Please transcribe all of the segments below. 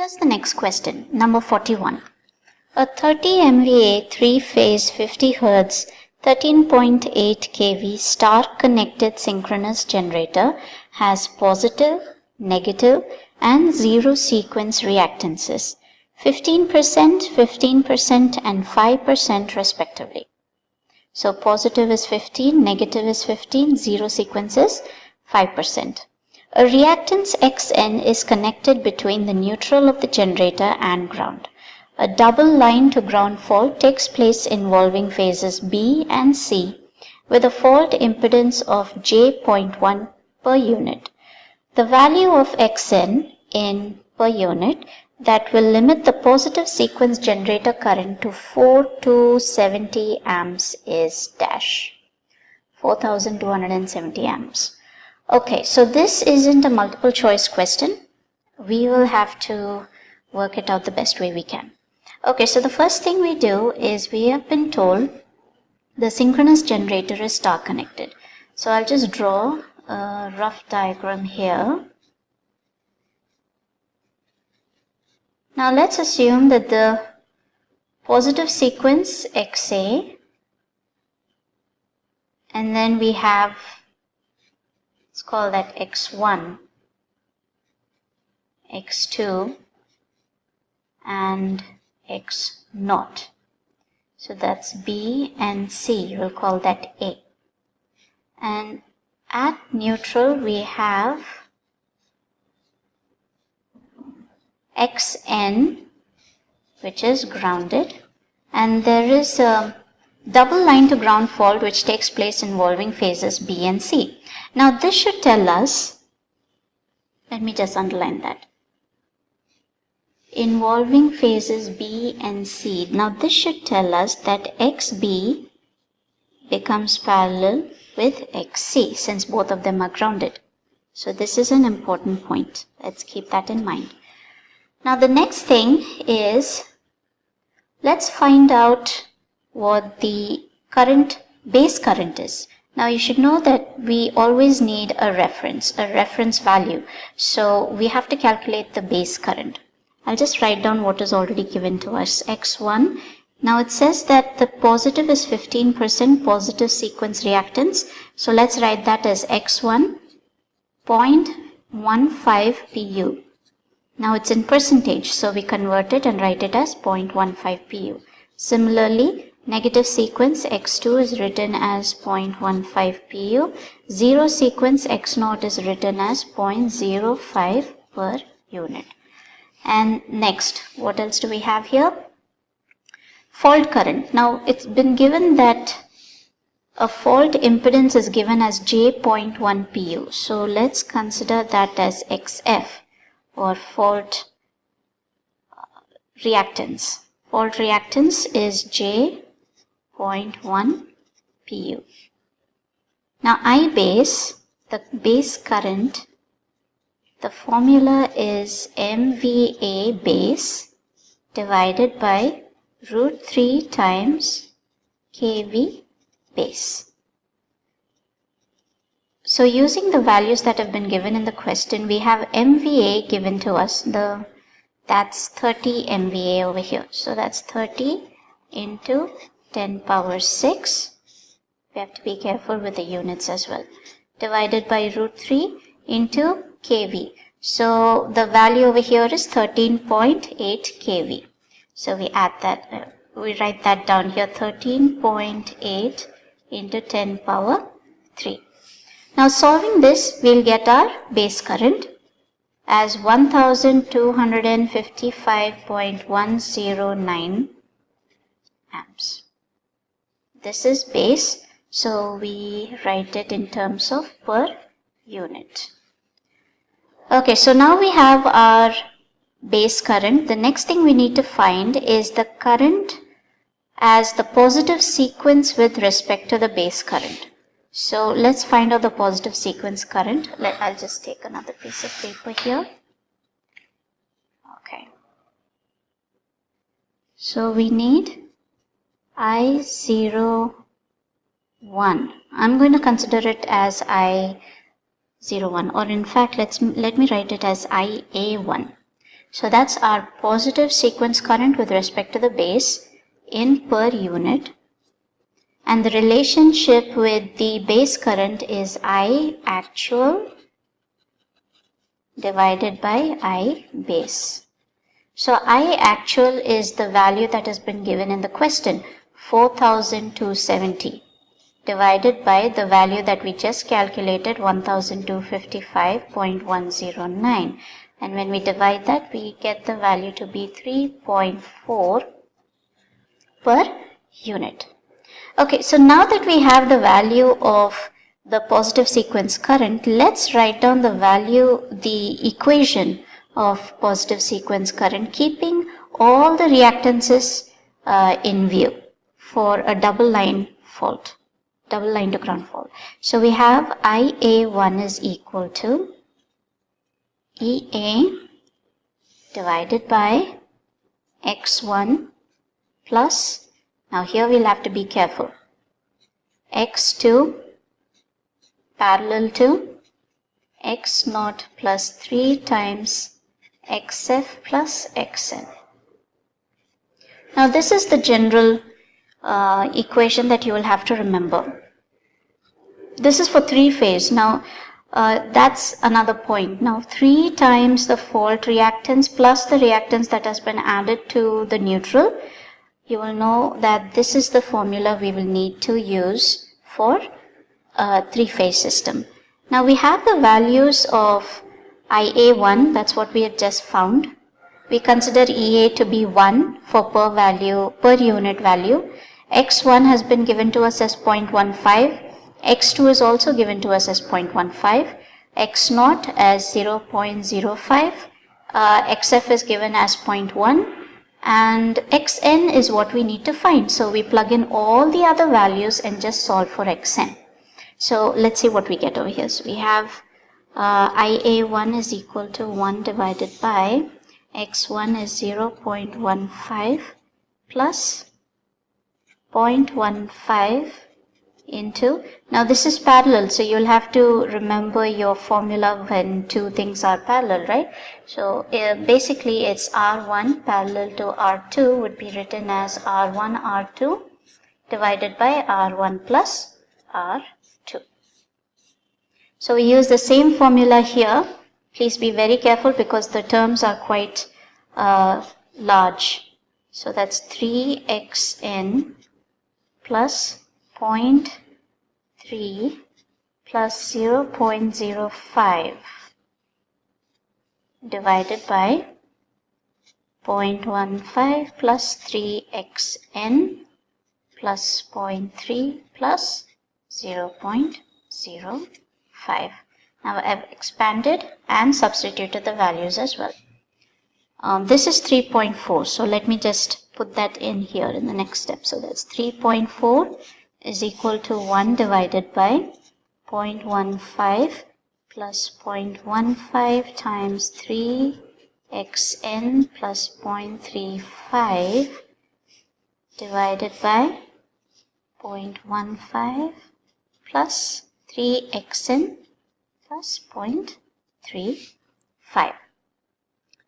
Here's the next question, number 41. A 30 MVA 3-phase 50 Hz 13.8 kV star-connected synchronous generator has positive, negative and zero sequence reactances 15%, 15% and 5% respectively. So positive is 15, negative is 15, zero sequence is 5%. A reactance Xn is connected between the neutral of the generator and ground. A double line to ground fault takes place involving phases B and C with a fault impedance of J.1 per unit. The value of Xn in per unit that will limit the positive sequence generator current to 4270 amps is dash 4270 amps. Okay, so this isn't a multiple choice question. We will have to work it out the best way we can. Okay, so the first thing we do is we have been told the synchronous generator is star connected. So I'll just draw a rough diagram here. Now let's assume that the positive sequence XA, and then we have, let's call that X1, X2 and X0. So that's B and C, we'll call that A. And at neutral we have Xn, which is grounded, and there is a double line to ground fault which takes place involving phases B and C. Now this should tell us, let me just underline that, involving phases B and C. Now this should tell us that XB becomes parallel with XC since both of them are grounded. So this is an important point. Let's keep that in mind. Now the next thing is, let's find out what the base current is. Now you should know that we always need a reference value. So we have to calculate the base current. I'll just write down what is already given to us. X1. Now it says that the positive is 15% positive sequence reactance. So let's write that as X1 0.15 pu. Now it's in percentage, so we convert it and write it as 0.15 pu. Similarly, negative sequence X2 is written as 0.15 pu. Zero sequence X0 is written as 0.05 per unit. And next, what else do we have here? Fault current. Now it's been given that a fault impedance is given as J.1 pu. So let's consider that as XF, or fault reactance. Fault reactance is J.1 pu. Now I base, the base current, the formula is MVA base divided by √3 times kV base. So using the values that have been given in the question, we have MVA given to us, that's 30 MVA over here. So that's 30 into 10 power 6. We have to be careful with the units as well. Divided by √3 into kV. So the value over here is 13.8 kV. So we add that, we write that down here, 13.8 into 10 power 3. Now solving this, we'll get our base current as 1255.109 amps. This is base, so we write it in terms of per unit. Okay, so now we have our base current. The next thing we need to find is the current as the positive sequence with respect to the base current. So let's find out the positive sequence current. I'll just take another piece of paper here. Okay. So we need I01. I'm going to consider it as I01, or in fact let me write it as IA1. So that's our positive sequence current with respect to the base in per unit. And the relationship with the base current is I actual divided by I base. So I actual is the value that has been given in the question, 4,270, divided by the value that we just calculated, 1,255.109. And when we divide that, we get the value to be 3.4 per unit. Okay, so now that we have the value of the positive sequence current, let's write down the equation of positive sequence current, keeping all the reactances in view for a double line fault, double line to ground fault. So we have IA1 is equal to EA divided by X1 plus, now here we'll have to be careful, X2 parallel to X0 plus 3 times XF plus XN. Now this is the general equation that you will have to remember. This is for 3-phase. Now that's another point. Now 3 times the fault reactance plus the reactance that has been added to the neutral. You will know that this is the formula we will need to use for a 3-phase system. Now we have the values of IA1, that's what we had just found. We consider EA to be 1 for per unit value. X1 has been given to us as 0.15. X2 is also given to us as 0.15. X0 as 0.05. XF is given as 0.1. And Xn is what we need to find. So we plug in all the other values and just solve for Xn. So let's see what we get over here. So we have IA1 is equal to 1 divided by X1 is 0.15 plus 0.15 into, now this is parallel, so you'll have to remember your formula when two things are parallel, right? So basically it's R1 parallel to R2 would be written as R1 R2 divided by R1 plus R2. So we use the same formula here. Please be very careful because the terms are quite large. So that's 3xn plus 0.3 plus 0.05 divided by 0.15 plus 3xn plus 0.3 plus 0.05. Now I've expanded and substituted the values as well. This is 3.4, so let me just put that in here in the next step. So that's 3.4 is equal to 1 divided by 0.15 plus 0.15 times 3xn plus 0.35 divided by 0.15 plus 3xn plus 0.35.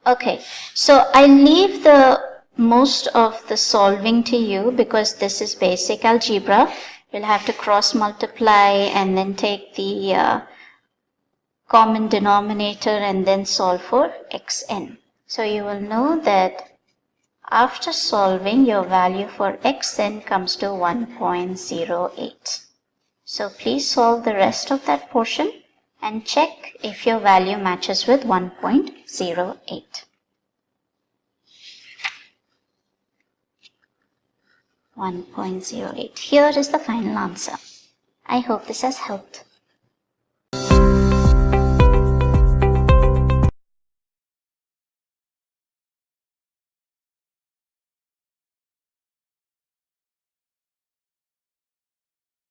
Okay, so I leave the most of the solving to you because this is basic algebra. We'll have to cross multiply and then take the common denominator and then solve for xn. So you will know that after solving, your value for xn comes to 1.08. So please solve the rest of that portion and check if your value matches with 1.08. 1.08. Here is the final answer. I hope this has helped.